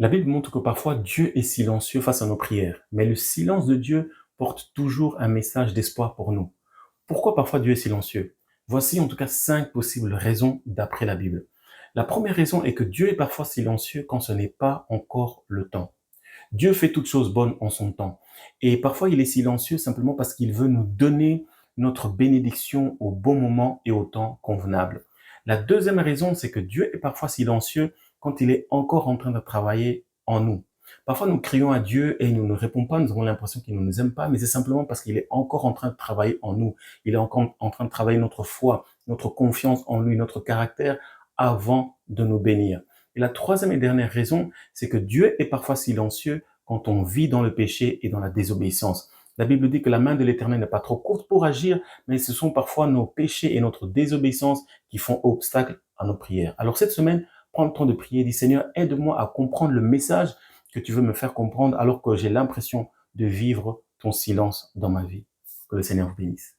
La Bible montre que parfois Dieu est silencieux face à nos prières, mais le silence de Dieu porte toujours un message d'espoir pour nous. Pourquoi parfois Dieu est silencieux? Voici en tout cas 5 possibles raisons d'après la Bible. La première raison est que Dieu est parfois silencieux quand ce n'est pas encore le temps. Dieu fait toutes choses bonnes en son temps. Et parfois il est silencieux simplement parce qu'il veut nous donner notre bénédiction au bon moment et au temps convenable. La deuxième raison, c'est que Dieu est parfois silencieux quand il est encore en train de travailler en nous. Parfois, nous crions à Dieu et il ne nous répond pas, nous avons l'impression qu'il ne nous aime pas, mais c'est simplement parce qu'il est encore en train de travailler en nous. Il est encore en train de travailler notre foi, notre confiance en lui, notre caractère avant de nous bénir. Et la troisième et dernière raison, c'est que Dieu est parfois silencieux quand on vit dans le péché et dans la désobéissance. La Bible dit que la main de l'Éternel n'est pas trop courte pour agir, mais ce sont parfois nos péchés et notre désobéissance qui font obstacle à nos prières. Alors cette semaine, prends le temps de prier, dis Seigneur, aide-moi à comprendre le message que tu veux me faire comprendre alors que j'ai l'impression de vivre ton silence dans ma vie. Que le Seigneur vous bénisse.